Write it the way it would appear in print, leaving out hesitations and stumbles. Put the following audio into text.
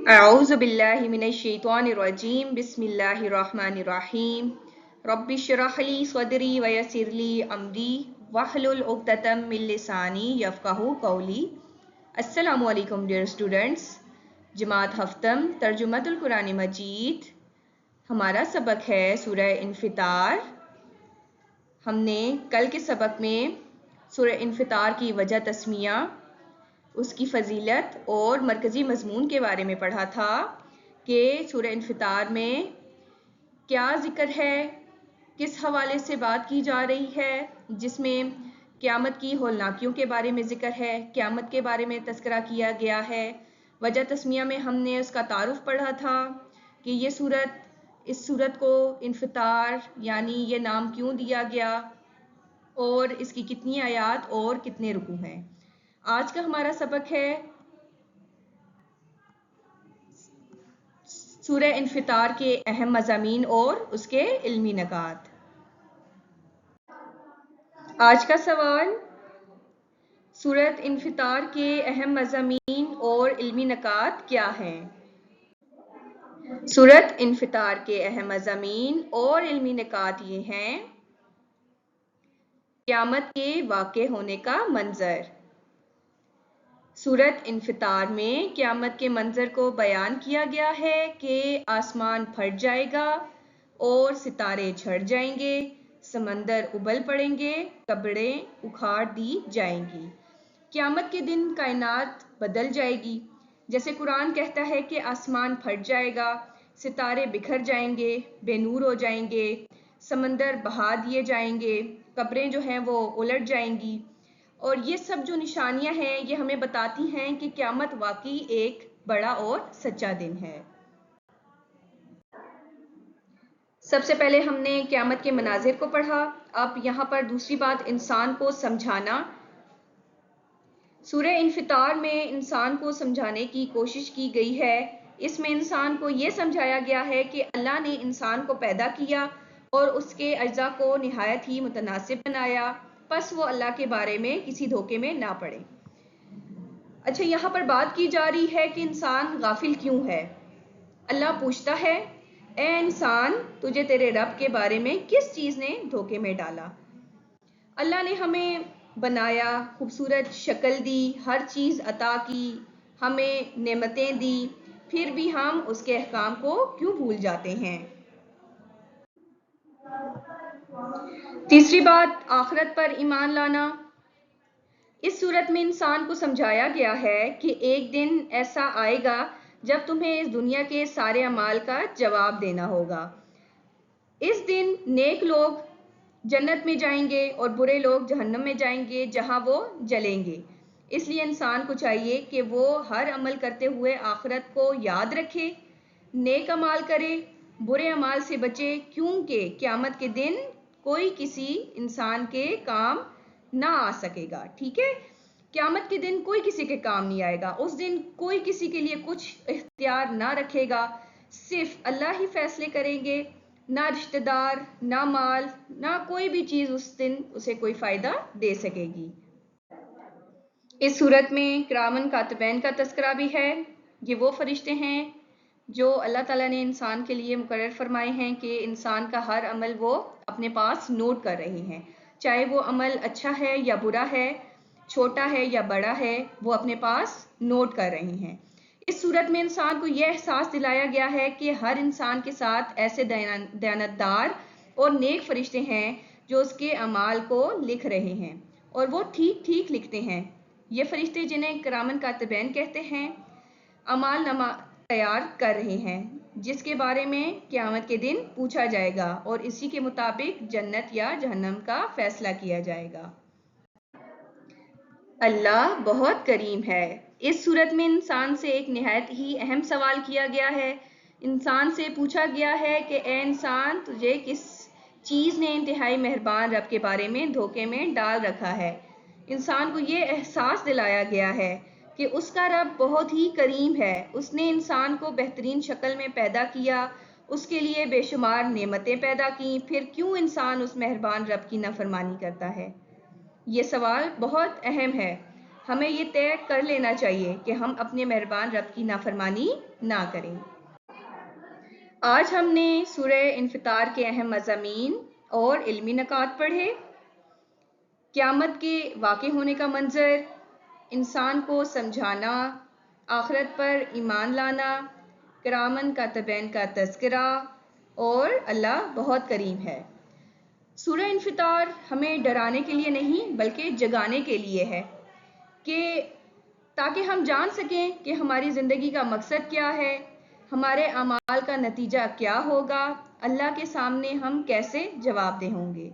أعوذ بالله من الشيطان الرجيم بسم الله الرحمن الرحيم رب اشرح لي صدري ويسر لي أمري واحلل عقدة من لساني يفقهوا قولي السلام علیکم ڈیئر اسٹوڈنٹس. جماعت ہفتم ترجمۃ القرآن مجید. ہمارا سبق ہے سورہ انفطار. ہم نے کل کے سبق میں سورہ انفطار کی وجہ تسمیہ، اس کی فضیلت اور مرکزی مضمون کے بارے میں پڑھا تھا کہ سورہ انفطار میں کیا ذکر ہے، کس حوالے سے بات کی جا رہی ہے، جس میں قیامت کی ہولناکیوں کے بارے میں ذکر ہے، قیامت کے بارے میں تذکرہ کیا گیا ہے. وجہ تسمیہ میں ہم نے اس کا تعارف پڑھا تھا کہ یہ اس سورت کو انفطار یعنی یہ نام کیوں دیا گیا اور اس کی کتنی آیات اور کتنے رکوع ہیں. آج کا ہمارا سبق ہے سورہ انفطار کے اہم مضامین اور اس کے علمی نکات. آج کا سوال: سورۃ انفطار کے اہم مضامین اور علمی نکات کیا ہیں؟ سورۃ انفطار کے اہم مضامین اور علمی نکات یہ ہیں: قیامت کے واقع ہونے کا منظر. سورۃ انفطار میں قیامت کے منظر کو بیان کیا گیا ہے کہ آسمان پھٹ جائے گا اور ستارے جھڑ جائیں گے، سمندر ابل پڑیں گے، قبریں اکھاڑ دی جائیں گی. قیامت کے دن کائنات بدل جائے گی. جیسے قرآن کہتا ہے کہ آسمان پھٹ جائے گا، ستارے بکھر جائیں گے، بے نور ہو جائیں گے، سمندر بہا دیے جائیں گے، قبریں جو ہیں وہ الٹ جائیں گی. اور یہ سب جو نشانیاں ہیں یہ ہمیں بتاتی ہیں کہ قیامت واقعی ایک بڑا اور سچا دن ہے. سب سے پہلے ہم نے قیامت کے مناظر کو پڑھا. اب یہاں پر دوسری بات انسان کو سمجھانا. سورہ انفطار میں انسان کو سمجھانے کی کوشش کی گئی ہے. اس میں انسان کو یہ سمجھایا گیا ہے کہ اللہ نے انسان کو پیدا کیا اور اس کے اجزاء کو نہایت ہی متناسب بنایا، پس وہ اللہ کے بارے میں کسی دھوکے میں نہ پڑے. اچھا، یہاں پر بات کی جا رہی ہے کہ انسان غافل کیوں ہے. اللہ پوچھتا ہے، اے انسان، تجھے تیرے رب کے بارے میں کس چیز نے دھوکے میں ڈالا؟ اللہ نے ہمیں بنایا، خوبصورت شکل دی، ہر چیز عطا کی، ہمیں نعمتیں دی، پھر بھی ہم اس کے احکام کو کیوں بھول جاتے ہیں؟ تیسری بات آخرت پر ایمان لانا. اس صورت میں انسان کو سمجھایا گیا ہے کہ ایک دن ایسا آئے گا جب تمہیں اس دنیا کے سارے اعمال کا جواب دینا ہوگا. اس دن نیک لوگ جنت میں جائیں گے اور برے لوگ جہنم میں جائیں گے جہاں وہ جلیں گے. اس لیے انسان کو چاہیے کہ وہ ہر عمل کرتے ہوئے آخرت کو یاد رکھے، نیک عمال کرے، برے عمال سے بچے، کیونکہ قیامت کے دن کوئی کسی انسان کے کام نہ آ سکے گا. ٹھیک ہے، قیامت کے دن کوئی کسی کے کام نہیں آئے گا. اس دن کوئی کسی کے لیے کچھ اختیار نہ رکھے گا، صرف اللہ ہی فیصلے کریں گے. نہ رشتہ دار، نہ مال، نہ کوئی بھی چیز اس دن اسے کوئی فائدہ دے سکے گی. اس صورت میں کرامن کاتبین کا تذکرہ بھی ہے. یہ وہ فرشتے ہیں جو اللہ تعالیٰ نے انسان کے لیے مقرر فرمائے ہیں کہ انسان کا ہر عمل وہ اپنے پاس نوٹ کر رہے ہیں، چاہے وہ عمل اچھا ہے یا برا ہے، چھوٹا ہے یا بڑا ہے، وہ اپنے پاس نوٹ کر رہے ہیں. اس صورت میں انسان کو یہ احساس دلایا گیا ہے کہ ہر انسان کے ساتھ ایسے دیانتدار اور نیک فرشتے ہیں جو اس کے اعمال کو لکھ رہے ہیں اور وہ ٹھیک ٹھیک لکھتے ہیں. یہ فرشتے جنہیں کرامن کاتبین کہتے ہیں اعمال نامہ تیار کر رہے ہیں، جس کے بارے میں قیامت کے دن پوچھا جائے گا اور اسی کے مطابق جنت یا جہنم کا فیصلہ کیا جائے گا. اللہ بہت کریم ہے. اس صورت میں انسان سے ایک نہایت ہی اہم سوال کیا گیا ہے. انسان سے پوچھا گیا ہے کہ اے انسان، تجھے کس چیز نے انتہائی مہربان رب کے بارے میں دھوکے میں ڈال رکھا ہے؟ انسان کو یہ احساس دلایا گیا ہے کہ اس کا رب بہت ہی کریم ہے. اس نے انسان کو بہترین شکل میں پیدا کیا، اس کے لیے بے شمار نعمتیں پیدا کیں، پھر کیوں انسان اس مہربان رب کی نافرمانی کرتا ہے؟ یہ سوال بہت اہم ہے. ہمیں یہ طے کر لینا چاہیے کہ ہم اپنے مہربان رب کی نافرمانی نہ کریں۔ آج ہم نے سورہ انفطار کے اہم مضامین اور علمی نکات پڑھے۔ قیامت کے واقع ہونے کا منظر، انسان کو سمجھانا، آخرت پر ایمان لانا، کرامن کاتبین کا تذکرہ، اور اللہ بہت کریم ہے۔ سورہ انفطار ہمیں ڈرانے کے لیے نہیں بلکہ جگانے کے لیے ہے، کہ تاکہ ہم جان سکیں کہ ہماری زندگی کا مقصد کیا ہے، ہمارے اعمال کا نتیجہ کیا ہوگا، اللہ کے سامنے ہم کیسے جواب دہ ہوں گے۔